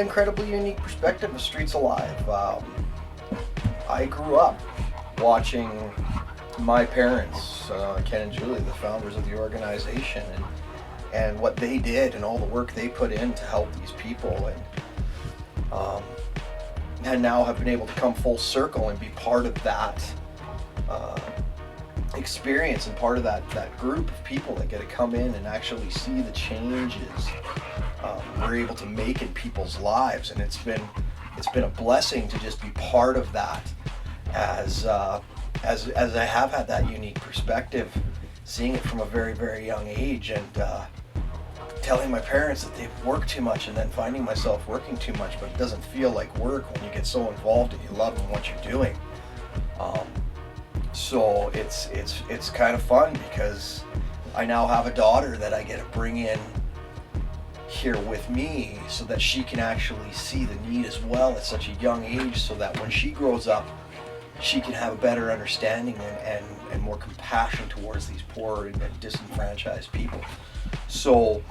incredibly unique perspective of Streets Alive. I grew up watching my parents, Ken and Julie, the founders of the organization, and what they did and all the work they put in to help these people, and now have been able to come full circle and be part of that experience and part of that group of people that get to come in and actually see the changes we're able to make in people's lives. And it's been a blessing to just be part of that as I have had that unique perspective, seeing it from a very, very young age, and telling my parents that they've worked too much, and then finding myself working too much, but it doesn't feel like work when you get so involved and you love what you're doing. So it's kind of fun because I now have a daughter that I get to bring in here with me so that she can actually see the need as well at such a young age, so that when she grows up, she can have a better understanding and more compassion towards these poor and disenfranchised people. So,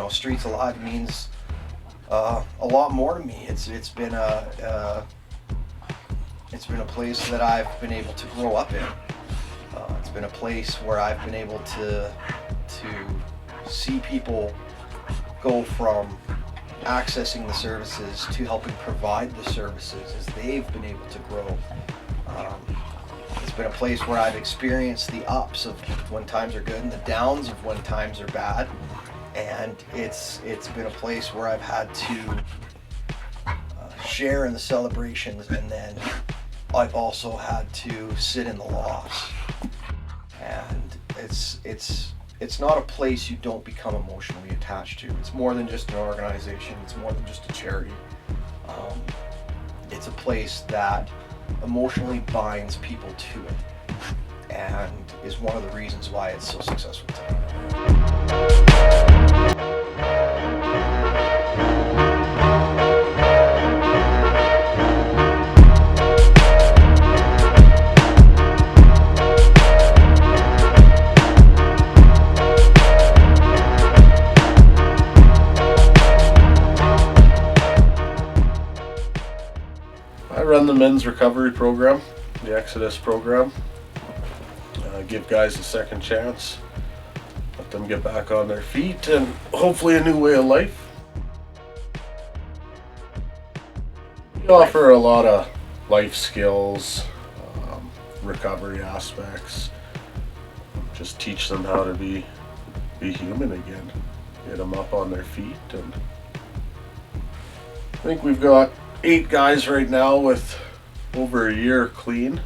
Streets Alive means a lot more to me. It's been a place that I've been able to grow up in. It's been a place where I've been able to see people go from accessing the services to helping provide the services as they've been able to grow. It's been a place where I've experienced the ups of when times are good and the downs of when times are bad, and it's been a place where I've had to share in the celebrations, and then I've also had to sit in the loss. And it's not a place you don't become emotionally attached to. It's more than just an organization. It's more than just a charity. It's a place that emotionally binds people to it, and is one of the reasons why it's so successful today. I run the men's recovery program, the Exodus program. Give guys a second chance, let them get back on their feet, and hopefully a new way of life. We offer a lot of life skills, recovery aspects. Just teach them how to be human again. Get them up on their feet. And I think we've got 8 guys right now with over a year clean.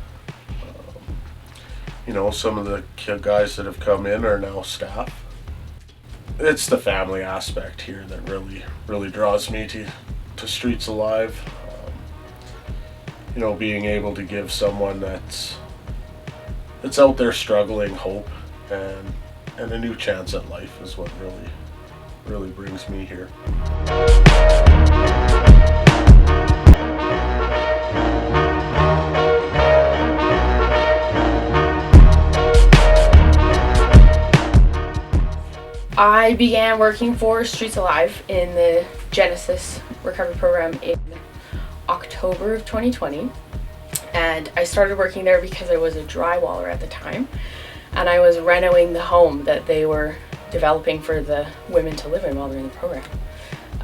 Some of the guys that have come in are now staff. It's the family aspect here that really draws me to Streets Alive. Being able to give someone that's out there struggling hope and a new chance at life is what really brings me here. I began working for Streets Alive in the Genesis recovery program in October of 2020, and I started working there because I was a drywaller at the time, and I was renovating the home that they were developing for the women to live in while they're in the program.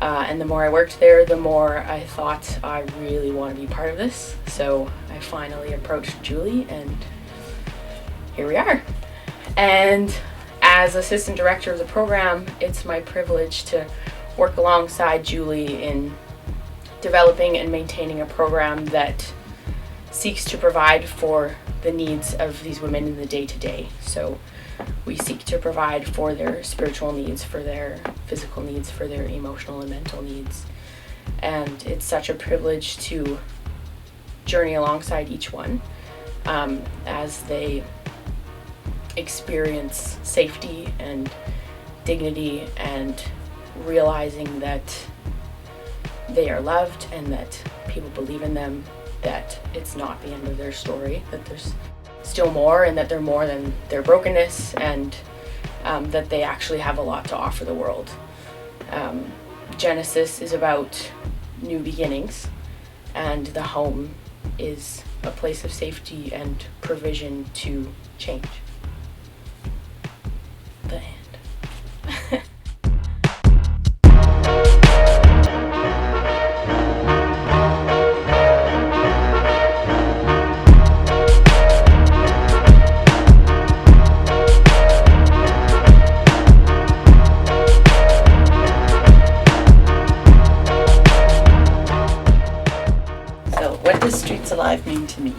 And the more I worked there, the more I thought I really want to be part of this. So I finally approached Julie, and here we are. And as assistant director of the program, it's my privilege to work alongside Julie in developing and maintaining a program that seeks to provide for the needs of these women in the day-to-day. So we seek to provide for their spiritual needs, for their physical needs, for their emotional and mental needs. And it's such a privilege to journey alongside each one as they experience safety and dignity, and realizing that they are loved and that people believe in them, that it's not the end of their story, that there's still more, and that they're more than their brokenness, and that they actually have a lot to offer the world. Genesis is about new beginnings, and the home is a place of safety and provision to change. The end. What does Streets Alive mean to me?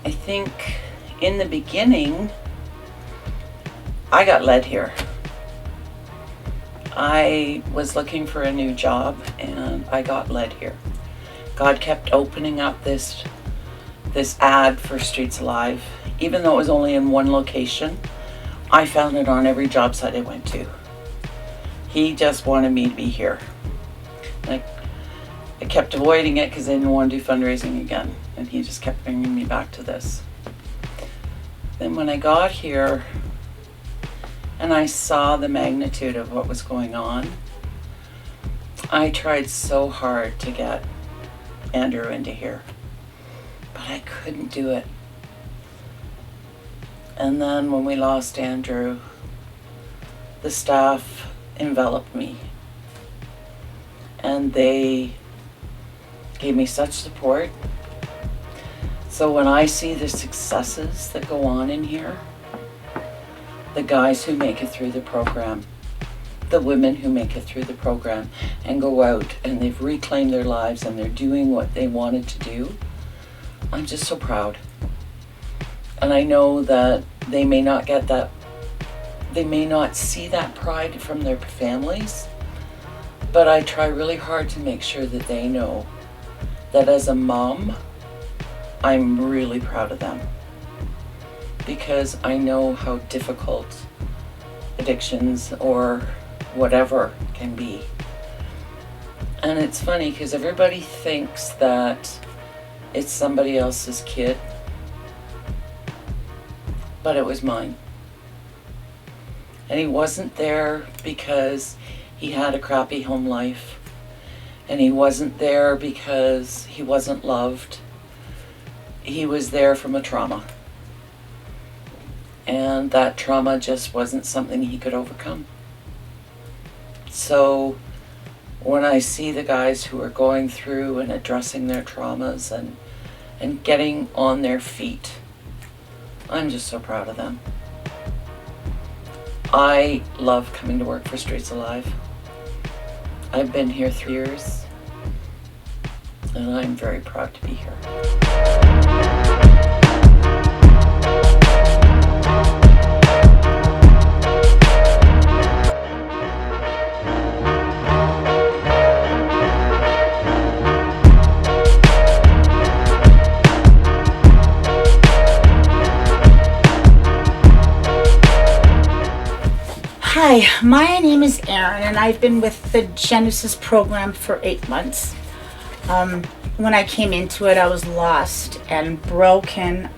I think in the beginning, I got led here. I was looking for a new job and I got led here. God kept opening up this ad for Streets Alive. Even though it was only in one location, I found it on every job site I went to. He just wanted me to be here. I kept avoiding it because I didn't want to do fundraising again, and he just kept bringing me back to this. Then when I got here and I saw the magnitude of what was going on, I tried so hard to get Andrew into here, but I couldn't do it. And then when we lost Andrew, the staff enveloped me, and they gave me such support. So when I see the successes that go on in here, the guys who make it through the program, the women who make it through the program and go out and they've reclaimed their lives and they're doing what they wanted to do, I'm just so proud. And I know that they may not get that, they may not see that pride from their families, but I try really hard to make sure that they know that as a mom, I'm really proud of them, because I know how difficult addictions or whatever can be. And it's funny because everybody thinks that it's somebody else's kid, but it was mine. And he wasn't there because he had a crappy home life. And he wasn't there because he wasn't loved. He was there from a trauma. And that trauma just wasn't something he could overcome. So when I see the guys who are going through and addressing their traumas and getting on their feet, I'm just so proud of them. I love coming to work for Streets Alive. I've been here 3 years, and I'm very proud to be here. Hi, my name is Erin, and I've been with the Genesis program for 8 months. When I came into it, I was lost and broken.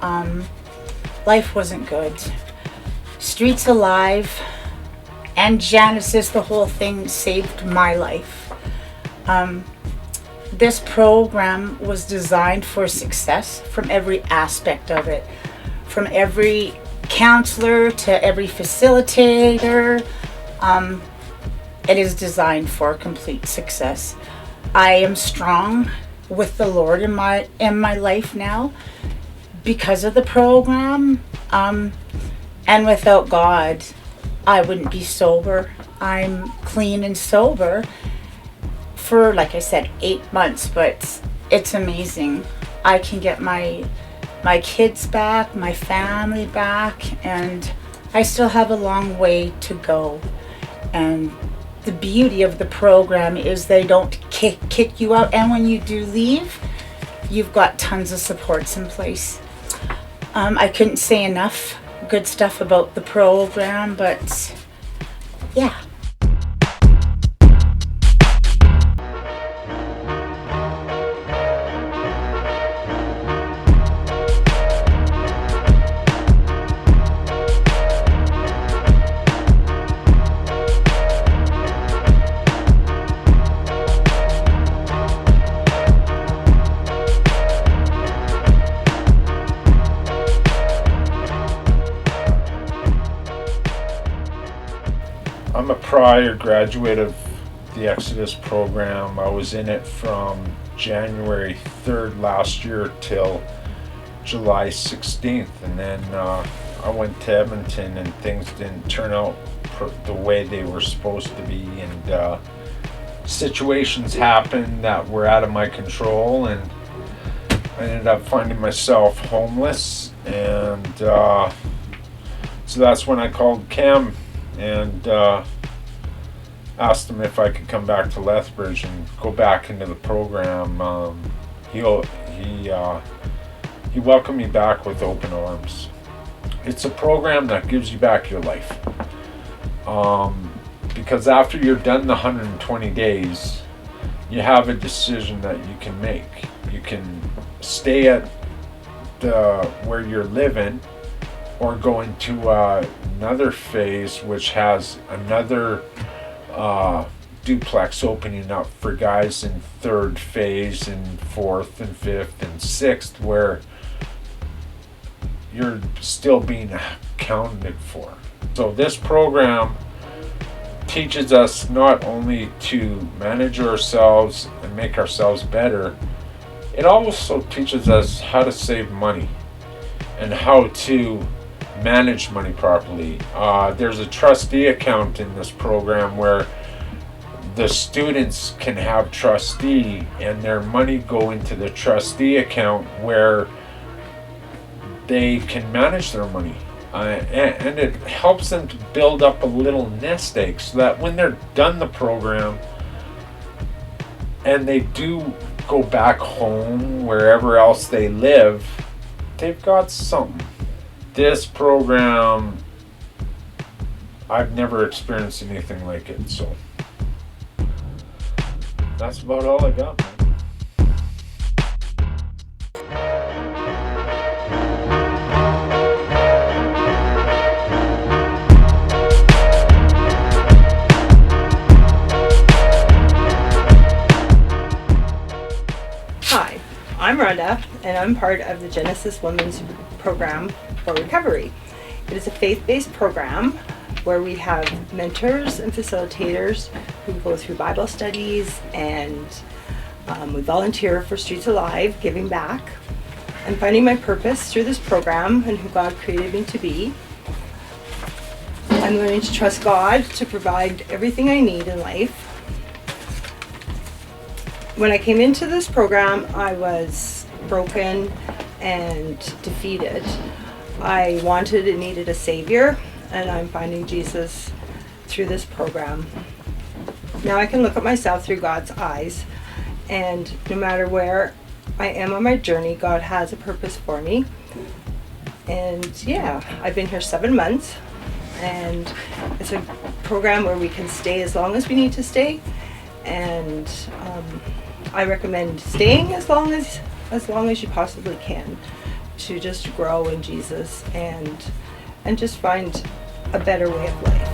Life wasn't good. Streets Alive and Genesis, the whole thing saved my life. This program was designed for success from every aspect of it, from every counselor to every facilitator. It is designed for complete success. I am strong with the Lord in my life now because of the program, and without God I wouldn't be sober. I'm clean and sober for, like I said, 8 months, but it's amazing. I can get my kids back, my family back, and I still have a long way to go. And the beauty of the program is they don't kick you out, and when you do leave, you've got tons of supports in place. I couldn't say enough good stuff about the program, but yeah. prior graduate of the Exodus program. I was in it from January 3rd last year till July 16th, and then I went to Edmonton and things didn't turn out the way they were supposed to be, and situations happened that were out of my control, and I ended up finding myself homeless, and so that's when I called Cam and asked him if I could come back to Lethbridge and go back into the program. He welcomed me back with open arms. It's a program that gives you back your life. Because after you're done the 120 days, you have a decision that you can make. You can stay at where you're living, or go into another phase which has another duplex opening up for guys in third phase and fourth and fifth and sixth, where you're still being accounted for. So this program teaches us not only to manage ourselves and make ourselves better, it also teaches us how to save money and how to manage money properly. There's a trustee account in this program where the students can have trustee, and their money go into the trustee account where they can manage their money. And it helps them to build up a little nest egg, so that when they're done the program and they do go back home, wherever else they live, they've got something. This program, I've never experienced anything like it, so that's about all I got, man. Hi, I'm Rhonda, and I'm part of the Genesis Women's Program for Recovery. It is a faith-based program where we have mentors and facilitators who go through Bible studies, and we volunteer for Streets Alive, giving back. I'm finding my purpose through this program and who God created me to be. I'm learning to trust God to provide everything I need in life. When I came into this program, I was broken and defeated. I wanted and needed a savior, and I'm finding Jesus through this program. Now I can look at myself through God's eyes, and no matter where I am on my journey, God has a purpose for me. And yeah, I've been here 7 months, and it's a program where we can stay as long as we need to stay, and I recommend staying as long as you possibly can, to just grow in Jesus and just find a better way of life.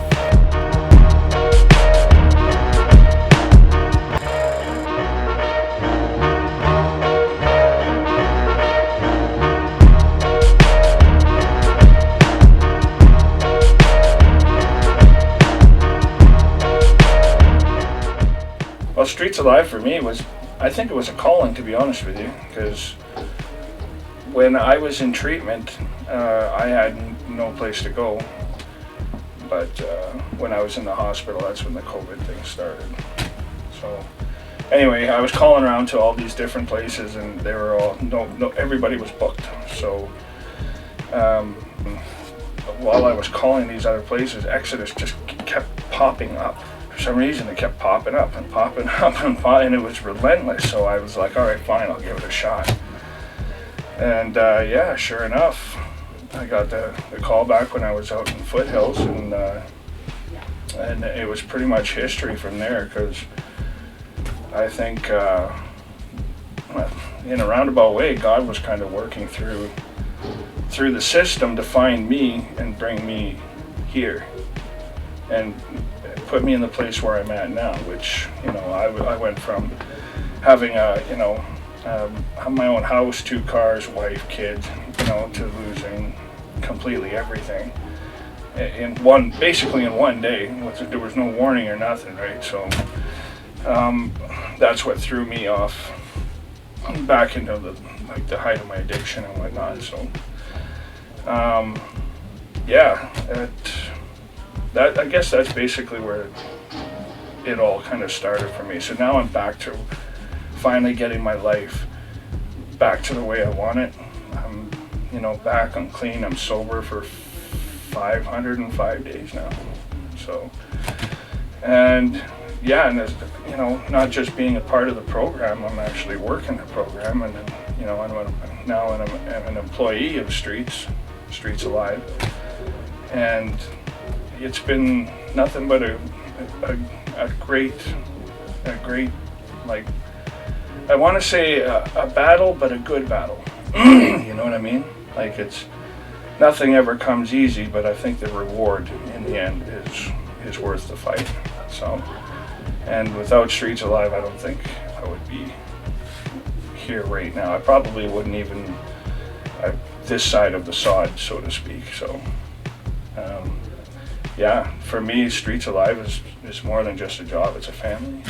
Well, Streets Alive for me I think it was a calling, to be honest with you, because when I was in treatment, I had no place to go. But when I was in the hospital, that's when the COVID thing started. So anyway, I was calling around to all these different places, and they were all, everybody was booked. So while I was calling these other places, Exodus just kept popping up. For some reason, it kept popping up and popping up and it was relentless. So I was like, all right, fine, I'll give it a shot. And yeah, sure enough, I got the call back when I was out in Foothills, and it was pretty much history from there, because I think in a roundabout way, God was kind of working through the system to find me and bring me here and put me in the place where I'm at now, which, I went from having my own house, 2 cars, wife, kids, to losing completely everything. basically in one day. There was no warning or nothing, right? So that's what threw me off back into the height of my addiction and whatnot. So that I guess that's basically where it all kind of started for me. So now I'm back to finally getting my life back to the way I want it. I'm back, I'm clean, I'm sober for 505 days now. So, and as, not just being a part of the program, I'm actually working the program, and then, I'm an employee of Streets Alive, and it's been nothing but a great, like, I want to say a battle, but a good battle. You know what I mean? Like, it's nothing ever comes easy, but I think the reward in the end is worth the fight. So, and without Streets Alive, I don't think I would be here right now. I probably wouldn't even this side of the sod, so to speak. So, for me, Streets Alive is more than just a job; it's a family.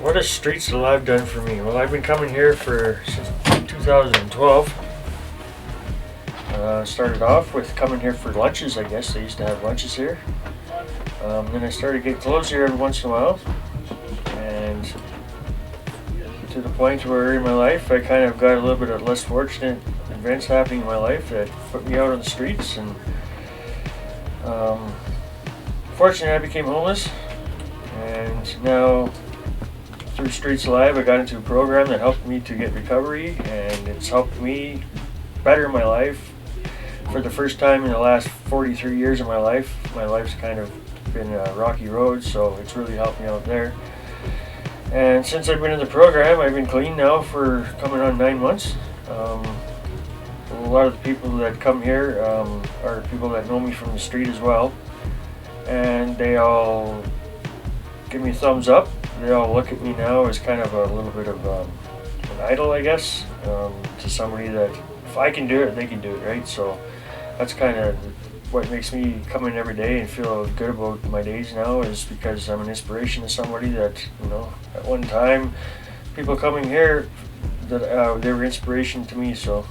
What has Streets Alive done for me? Well, I've been coming here since 2012. Started off with coming here for lunches, I guess. They used to have lunches here. Then I started getting clothes here every once in a while. And to the point where in my life I kind of got a little bit of less fortunate events happening in my life that put me out on the streets. And fortunately I became homeless. And now through Streets Alive, I got into a program that helped me to get recovery, and it's helped me better my life. For the first time in the last 43 years of my life's kind of been a rocky road, so it's really helped me out there. And since I've been in the program, I've been clean now for coming on 9 months. A lot of the people that come here are people that know me from the street as well, and they all give me a thumbs up. They all look at me now as kind of a little bit of an idol, I guess, to somebody that if I can do it, they can do it, right? So that's kind of what makes me come in every day and feel good about my days now, is because I'm an inspiration to somebody that, at one time, people coming here, that they were inspiration to me. So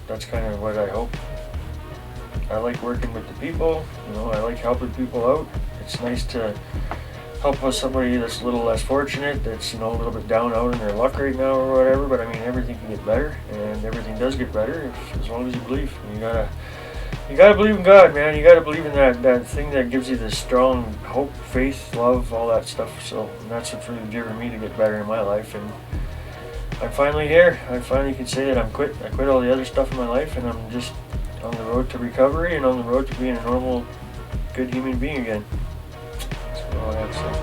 that's kind of what I hope. I like working with the people, I like helping people out. It's nice to help with somebody that's a little less fortunate, that's a little bit down out in their luck right now or whatever. But I mean, everything can get better, and everything does get better as long as you believe. And you gotta believe in God, man. You gotta believe in that thing that gives you the strong hope, faith, love, all that stuff. So that's what's really driven me to get better in my life. And I'm finally here. I finally can say that I quit all the other stuff in my life, and I'm just on the road to recovery and on the road to being a normal, good human being again. That's all I have to say.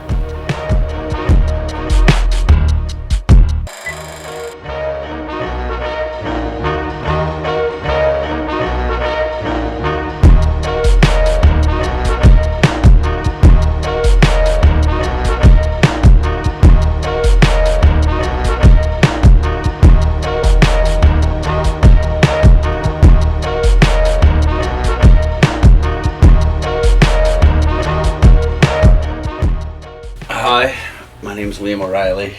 Hi, my name is Liam O'Reilly.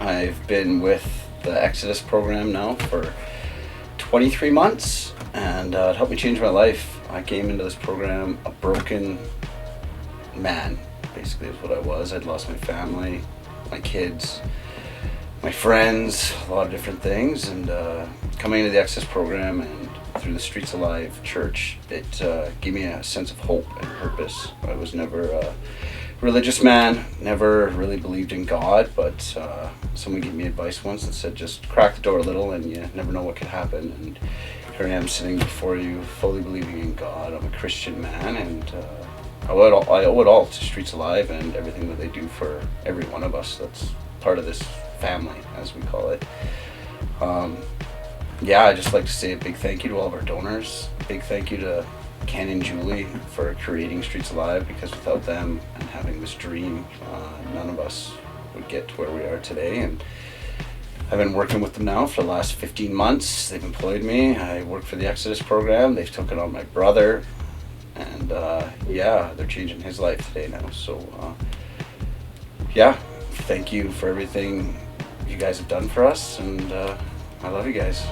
I've been with the Exodus program now for 23 months, and it helped me change my life. I came into this program a broken man, basically is what I was. I'd lost my family, my kids, my friends, a lot of different things, and coming into the Exodus program and through the Streets Alive church, it gave me a sense of hope and purpose. I was never a religious man, never really believed in God, but someone gave me advice once that said just crack the door a little and you never know what could happen. And here I am sitting before you fully believing in God. I'm a Christian man, and I owe it all to Streets Alive and everything that they do for every one of us that's part of this family, as we call it. Yeah, I'd just like to say a big thank you to all of our donors. A big thank you to Ken and Julie for creating Streets Alive, because without them and having this dream, none of us would get to where we are today. And I've been working with them now for the last 15 months. They've employed me. I work for the Exodus program. They've taken on my brother. And yeah, they're changing his life today now. So yeah, thank you for everything you guys have done for us. And I love you guys.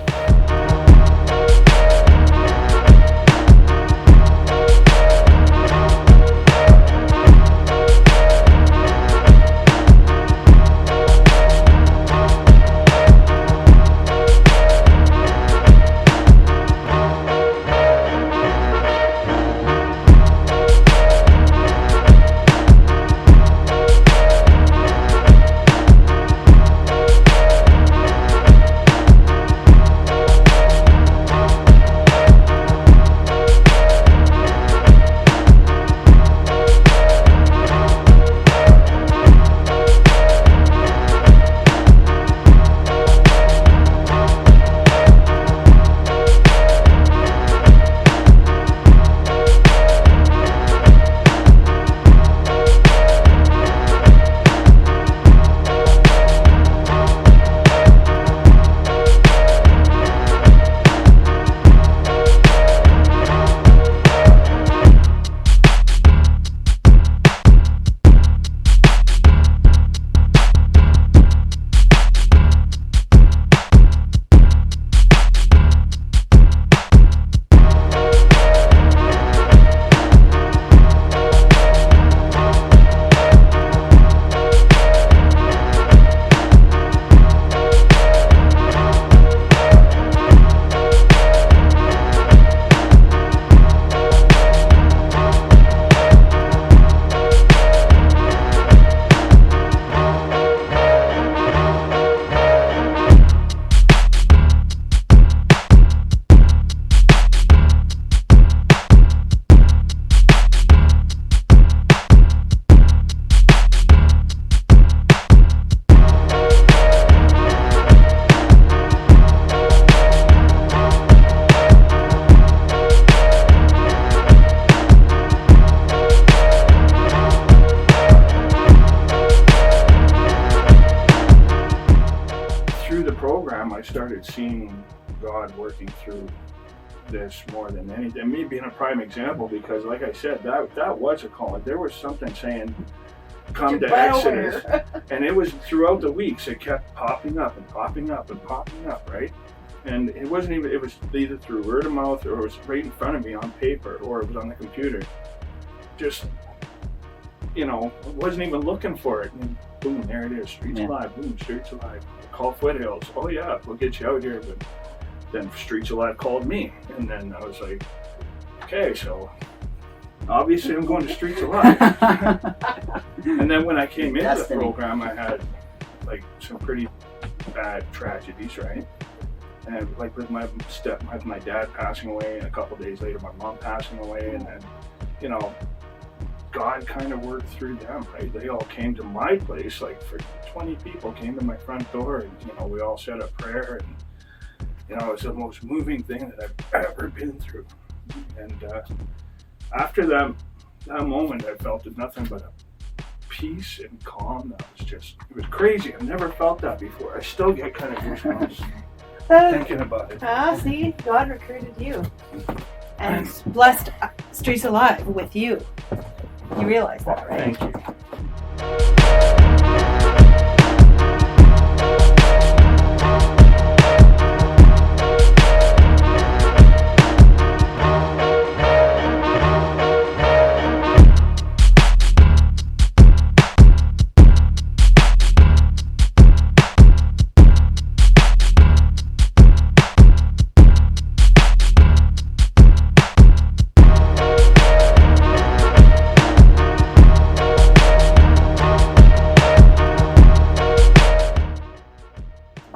I started seeing God working through this more than anything. And me being a prime example, because like I said, that was a calling. There was something saying, come to Exodus. And it was throughout the weeks, it kept popping up and popping up and popping up, right? And it wasn't even, it was either through word of mouth or it was right in front of me on paper or it was on the computer. Just, you know, I wasn't even looking for it. And boom, there it is. Streets Alive, boom, Streets Alive. Call Foothills. Oh yeah, we'll get you out here. But then Streets Alive called me. And then I was like, okay, so obviously I'm going to Streets Alive. And then when I came into the program, I had like some pretty bad tragedies, right? And like with my dad passing away, and a couple days later my mom passing away, and then, you know, God kind of worked through them, right? They all came to my place, like for 20 people came to my front door, and you know, we all said a prayer, and you know, it was the most moving thing that I've ever been through. And after that moment, I felt nothing but a peace and calm. That was just, it was crazy. I've never felt that before. I still get kind of goosebumps thinking about it. See, God recruited you and blessed Streets Alive with you. You realize that, right? Thank you.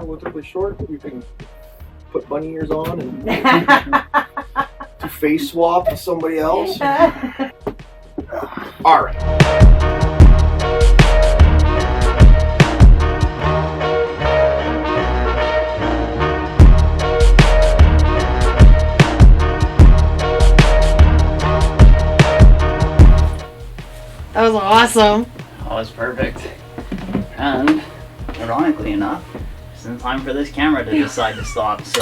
Relatively short, you can put bunny ears on and do face swap with somebody else. All right. That was awesome. Oh, it's perfect. And ironically enough, it's in time for this camera to decide to stop. So